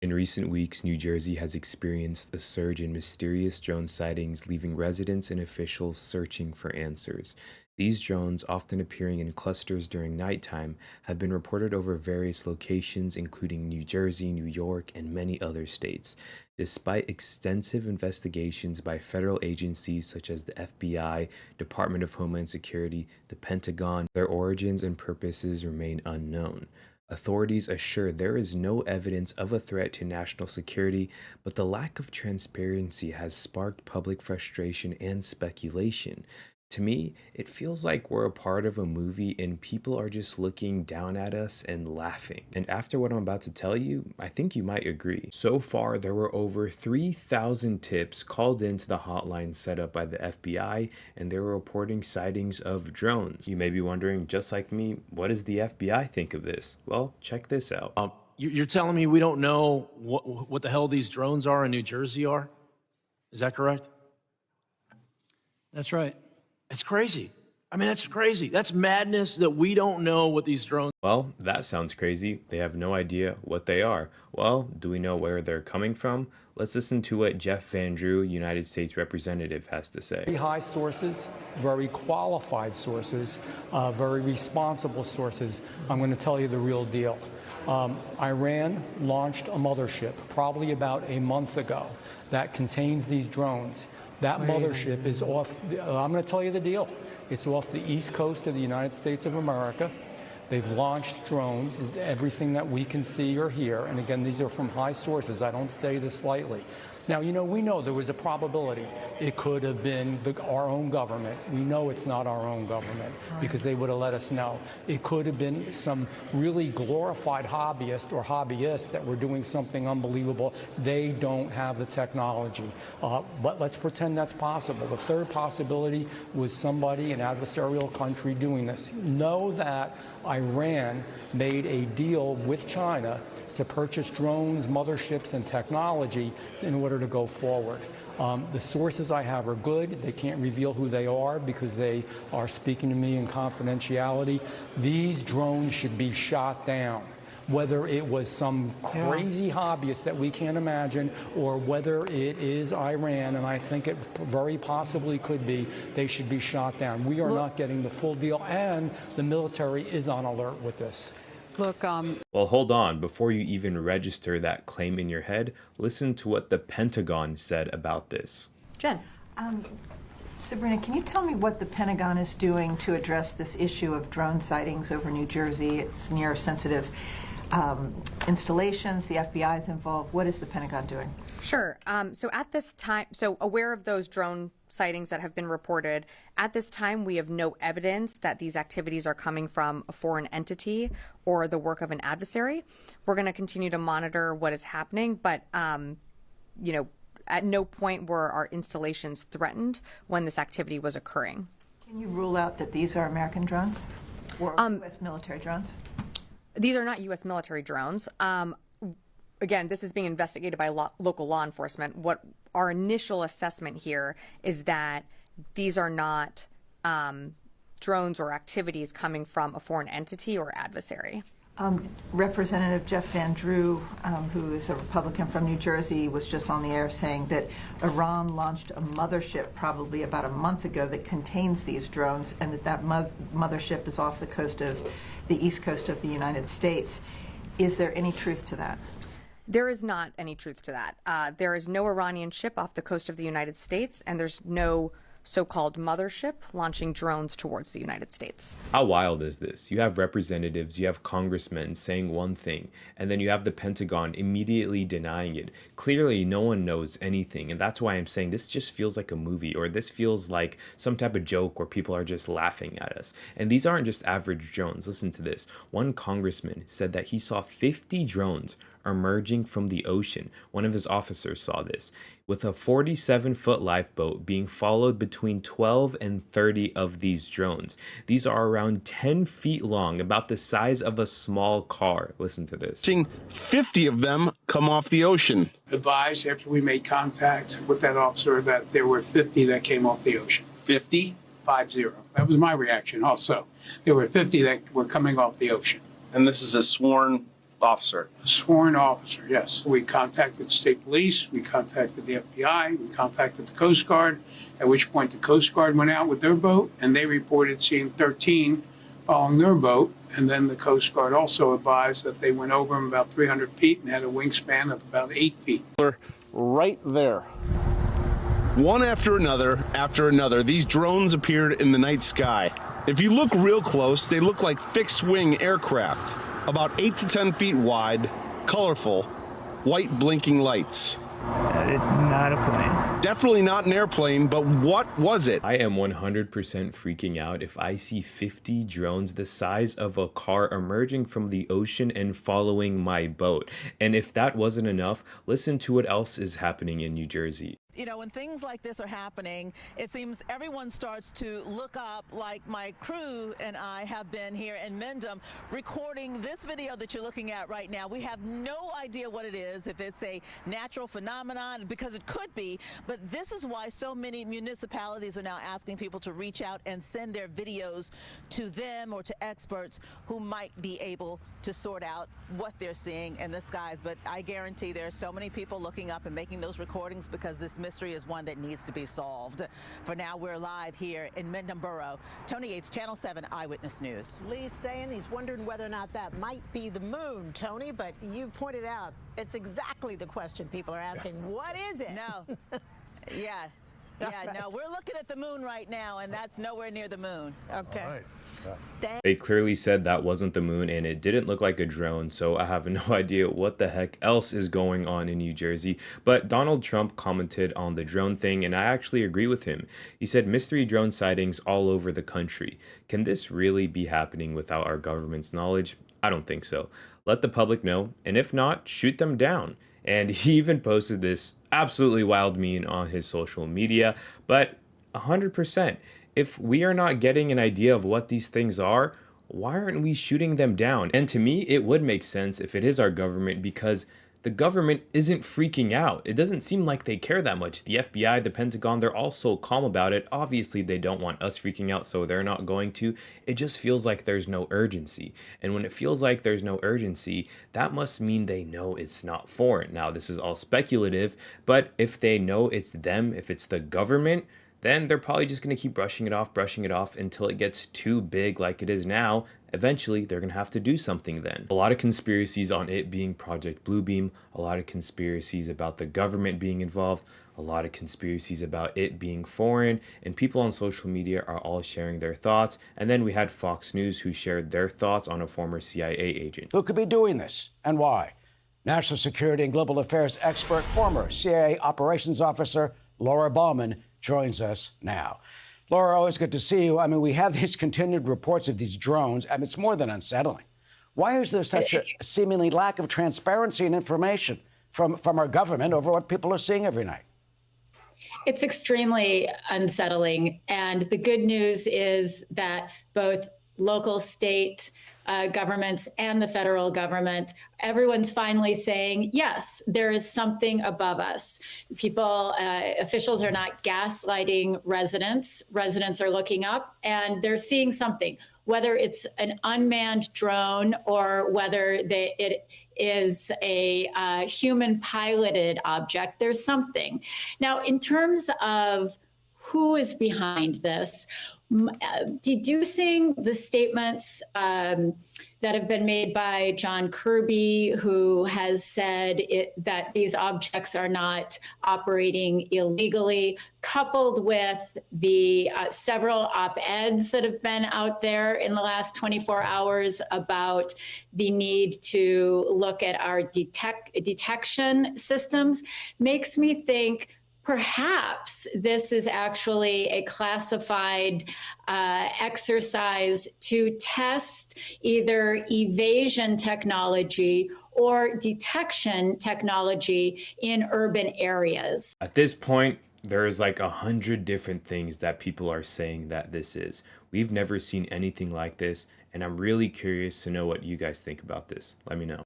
In recent weeks, New Jersey has experienced a surge in mysterious drone sightings, leaving residents and officials searching for answers. These drones, often appearing in clusters during nighttime, have been reported over various locations, including New Jersey, New York, and many other states. Despite extensive investigations by federal agencies such as the FBI, Department of Homeland Security, the Pentagon, their origins and purposes remain unknown. Authorities assure there is no evidence of a threat to national security, but the lack of transparency has sparked public frustration and speculation. To me, it feels like we're a part of a movie and people are just looking down at us and laughing. And after what I'm about to tell you, I think you might agree. So far, there were over 3,000 tips called into the hotline set up by the FBI, and they were reporting sightings of drones. You may be wondering, just like me, what does the FBI think of this? Well, check this out. You're telling me we don't know what the hell these drones are in New Jersey are? Is that correct? That's right. It's crazy. I mean, that's crazy. That's madness that we don't know what these drones. Well, that sounds crazy. They have no idea what they are. Well, do we know where they're coming from? Let's listen to what Jeff Van Drew, United States Representative, has to say. Very high sources, very qualified sources, very responsible sources. I'm going to tell you the real deal. Iran launched a mothership probably about a month ago that contains these drones. That mothership is off, I'm going to tell you the deal. It's off the east coast of the United States of America. They've launched drones, is everything that we can see or hear. And again, these are from high sources. I don't say this lightly. Now, we know there was a probability it could have been our own government. We know it's not our own government because they would have let us know. It could have been some really glorified hobbyist or hobbyists that were doing something unbelievable. They don't have the technology. But let's pretend that's possible. The third possibility was somebody, an adversarial country, doing this. Know that Iran made a deal with China to purchase drones, motherships, and technology in order to go forward. The sources I have are good. They can't reveal who they are because they are speaking to me in confidentiality. These drones should be shot down. Whether it was some crazy hobbyist that we can't imagine or whether it is Iran, and I think it very possibly could be, they should be shot down. We are not getting the full deal, and the military is on alert with this. Look, Well, hold on. Before you even register that claim in your head, listen to what the Pentagon said about this. Jen. Sabrina, can you tell me what the Pentagon is doing to address this issue of drone sightings over New Jersey? It's near sensitive installations. The FBI is involved. What is the Pentagon doing? Sure. So at this time, aware of those drone sightings that have been reported, at this time we have no evidence that these activities are coming from a foreign entity or the work of an adversary. We're going to continue to monitor what is happening, but at no point were our installations threatened when this activity was occurring. Can you rule out that these are American drones or U.S. military drones? These are not U.S. military drones. Again, this is being investigated by local law enforcement. What our initial assessment here is that these are not drones or activities coming from a foreign entity or adversary. Representative Jeff Van Drew, who is a Republican from New Jersey, was just on the air saying that Iran launched a mothership probably about a month ago that contains these drones, and that mothership is off the coast of the east coast of the United States. Is there any truth to that? There is not any truth to that. There is no Iranian ship off the coast of the United States, and there's no so-called mothership launching drones towards the United States. How wild is this? You have representatives, you have congressmen saying one thing, and then you have the Pentagon immediately denying it. Clearly, no one knows anything, and that's why I'm saying this just feels like a movie, or this feels like some type of joke where people are just laughing at us. And these aren't just average drones. Listen to this. One congressman said that he saw 50 drones emerging from the ocean. One of his officers saw this, with a 47-foot lifeboat being followed between 12 and 30 of these drones. These are around 10 feet long, about the size of a small car. Listen to this. Seeing 50 of them come off the ocean. Advised after we made contact with that officer that there were 50 that came off the ocean. 50? 50. That was my reaction also. There were 50 that were coming off the ocean. And this is a sworn officer. A sworn officer, yes. We contacted state police, we contacted the FBI, we contacted the Coast Guard, at which point the Coast Guard went out with their boat and they reported seeing 13 following their boat. And then the Coast Guard also advised that they went over them about 300 feet and had a wingspan of about 8 feet. Right there. One after another, these drones appeared in the night sky. If you look real close, they look like fixed-wing aircraft, about 8 to 10 feet wide, colorful, white blinking lights. That is not a plane. Definitely not an airplane, but what was it? I am 100% freaking out if I see 50 drones the size of a car emerging from the ocean and following my boat. And if that wasn't enough, listen to what else is happening in New Jersey. You know, when things like this are happening, it seems everyone starts to look up, like my crew and I have been here in Mendham recording this video that you're looking at right now. We have no idea what it is, if it's a natural phenomenon, because it could be, but this is why so many municipalities are now asking people to reach out and send their videos to them or to experts who might be able to sort out what they're seeing in the skies. But I guarantee there are so many people looking up and making those recordings because this mystery is one that needs to be solved. For now, we're live here in Mendham Borough. Tony Yates, Channel 7 Eyewitness News. Lee's saying he's wondering whether or not that might be the moon, Tony, but you pointed out it's exactly the question people are asking. What is it? No. Yeah. Yeah, no, we're looking at the moon right now, and that's nowhere near the moon. Okay. They clearly said that wasn't the moon and it didn't look like a drone, so I have no idea what the heck else is going on in New Jersey. But Donald Trump commented on the drone thing and I actually agree with him. He said mystery drone sightings all over the country. Can this really be happening without our government's knowledge? I don't think so. Let the public know, and if not, shoot them down. And he even posted this absolutely wild meme on his social media, but 100%. If we are not getting an idea of what these things are, why aren't we shooting them down? And to me, it would make sense if it is our government because the government isn't freaking out. It doesn't seem like they care that much. The FBI, the Pentagon, they're all so calm about it. Obviously, they don't want us freaking out, so they're not going to. It just feels like there's no urgency. And when it feels like there's no urgency, that must mean they know it's not foreign. Now, this is all speculative, but if they know it's them, if it's the government, then they're probably just going to keep brushing it off until it gets too big like it is now. Eventually, they're going to have to do something then. A lot of conspiracies on it being Project Bluebeam, a lot of conspiracies about the government being involved, a lot of conspiracies about it being foreign, and people on social media are all sharing their thoughts. And then we had Fox News who shared their thoughts on a former CIA agent. Who could be doing this and why? National security and global affairs expert, former CIA operations officer Laura Bowman joins us now. Laura, always good to see you. I mean, we have these continued reports of these drones. I mean, it's more than unsettling. Why is there such a seemingly lack of transparency and information from our government over what people are seeing every night? It's extremely unsettling. And the good news is that both local, state governments and the federal government, everyone's finally saying, yes, there is something above us. People, officials are not gaslighting residents. Residents are looking up and they're seeing something, whether it's an unmanned drone or whether it is a human piloted object, there's something. Now, in terms of who is behind this, deducing the statements that have been made by John Kirby, who has said that these objects are not operating illegally, coupled with the several op-eds that have been out there in the last 24 hours about the need to look at our detection systems, makes me think perhaps this is actually a classified exercise to test either evasion technology or detection technology in urban areas. At this point, there's like 100 different things that people are saying that this is. We've never seen anything like this, and I'm really curious to know what you guys think about this. Let me know.